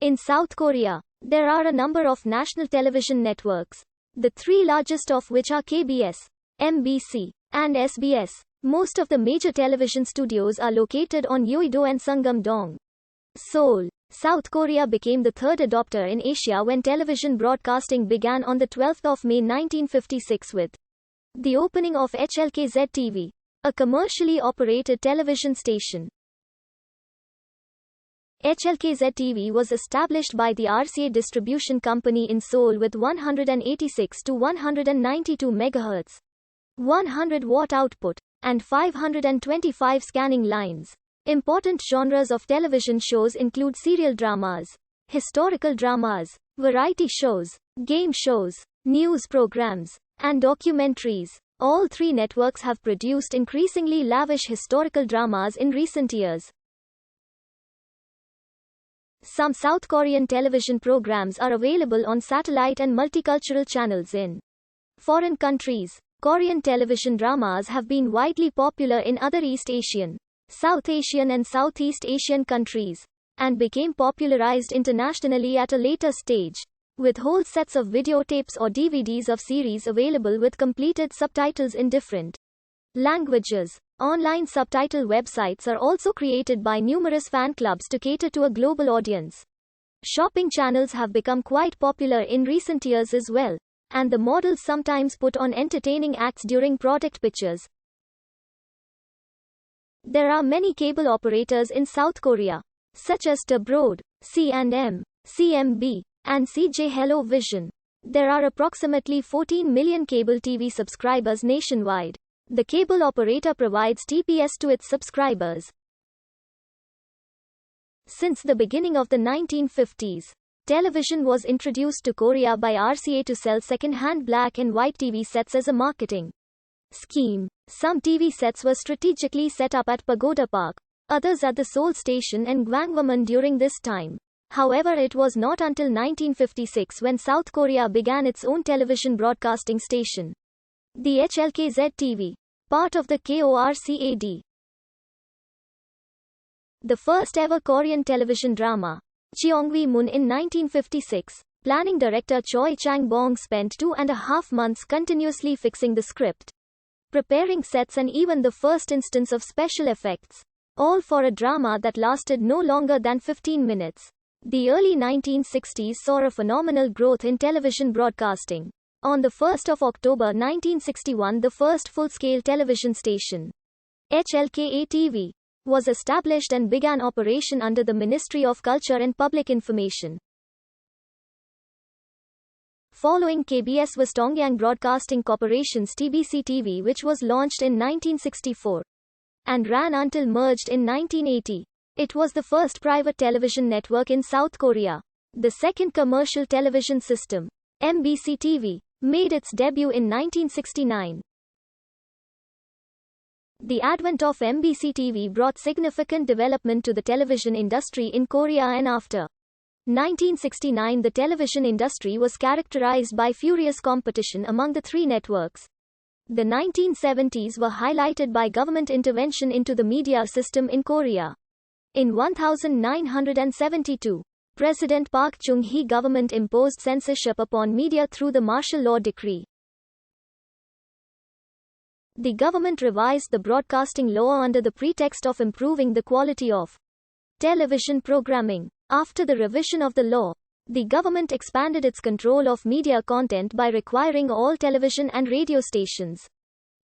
In South Korea, there are a number of national television networks, the three largest of which are KBS, MBC, and SBS. Most of the major television studios are located on Yeouido and Sungam-dong. Seoul, South Korea became the third adopter in Asia when television broadcasting began on 12 May 1956 with the opening of HLKZ-TV, a commercially operated television station. HLKZ-TV was established by the RCA Distribution Company in Seoul with 186 to 192 MHz, 100 watt output, and 525 scanning lines. Important genres of television shows include serial dramas, historical dramas, variety shows, game shows, news programs, and documentaries. All three networks have produced increasingly lavish historical dramas in recent years. Some South Korean television programs are available on satellite and multicultural channels in foreign countries. Korean television dramas have been widely popular in other East Asian, South Asian and Southeast Asian countries, and became popularized internationally at a later stage, with whole sets of videotapes or DVDs of series available with completed subtitles in different languages. Online subtitle websites are also created by numerous fan clubs to cater to a global audience. Shopping channels have become quite popular in recent years as well, and the models sometimes put on entertaining acts during product pitches. There are many cable operators in South Korea, such as T-Broad, C&M, CMB, and CJ Hello Vision. There are approximately 14 million cable TV subscribers nationwide. The cable operator provides TPS to its subscribers. Since the beginning of the 1950s, television was introduced to Korea by RCA to sell second-hand black and white TV sets as a marketing scheme. Some TV sets were strategically set up at Pagoda Park, others at the Seoul Station and Gangwon during this time. However, it was not until 1956 when South Korea began its own television broadcasting station, the HLKZ-TV, part of the KORCAD. The first ever Korean television drama, Cheongwi Moon in 1956, planning director Choi Chang-bong spent 2.5 months continuously fixing the script, preparing sets and even the first instance of special effects, all for a drama that lasted no longer than 15 minutes. The early 1960s saw a phenomenal growth in television broadcasting. On the 1st of October 1961, the first full-scale television station, HLKA-TV, was established and began operation under the Ministry of Culture and Public Information. Following KBS was Tongyang Broadcasting Corporation's TBC-TV, which was launched in 1964 and ran until merged in 1980. It was the first private television network in South Korea. The second commercial television system, MBC-TV, made its debut in 1969. The advent of MBC-TV brought significant development to the television industry in Korea, and after 1969 the television industry was characterized by furious competition among the three networks. The 1970s were highlighted by government intervention into the media system in Korea. In 1972, President Park Chung-hee government imposed censorship upon media through the martial law decree. The government revised the broadcasting law under the pretext of improving the quality of television programming. After the revision of the law, the government expanded its control of media content by requiring all television and radio stations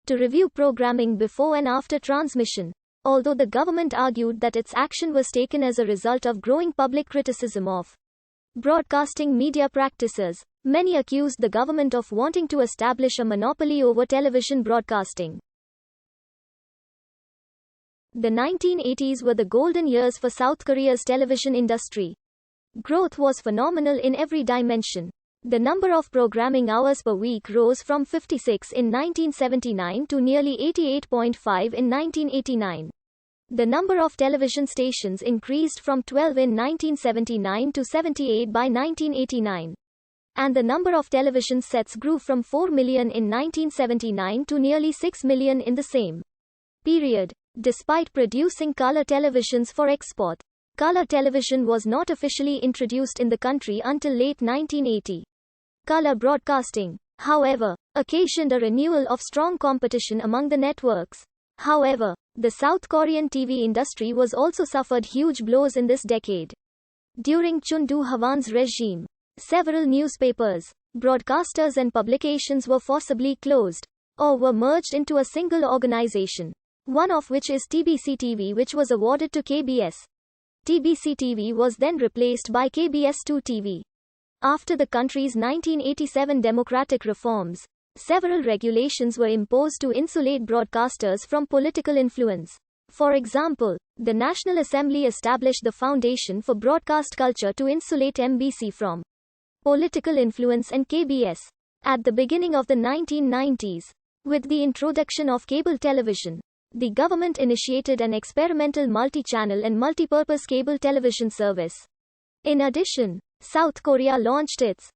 to review programming before and after transmission. Although the government argued that its action was taken as a result of growing public criticism of broadcasting media practices, many accused the government of wanting to establish a monopoly over television broadcasting. The 1980s were the golden years for South Korea's television industry. Growth was phenomenal in every dimension. The number of programming hours per week rose from 56 in 1979 to nearly 88.5 in 1989. The number of television stations increased from 12 in 1979 to 78 by 1989. And the number of television sets grew from 4 million in 1979 to nearly 6 million in the same period. Despite producing color televisions for export, Color television was not officially introduced in the country until late 1980. Color broadcasting, however, occasioned a renewal of strong competition among the networks. However, the South Korean TV industry was also suffered huge blows in this decade. During Chun Doo-hwan's regime, several newspapers, broadcasters and publications were forcibly closed, or were merged into a single organization, one of which is TBC-TV, which was awarded to KBS. TBC-TV was then replaced by KBS2 TV. After the country's 1987 democratic reforms, several regulations were imposed to insulate broadcasters from political influence. For example, the National Assembly established the Foundation for Broadcast Culture to insulate MBC from political influence and KBS. At the beginning of the 1990s, with the introduction of cable television, the government initiated an experimental multi-channel and multi-purpose cable television service. In addition, South Korea launched its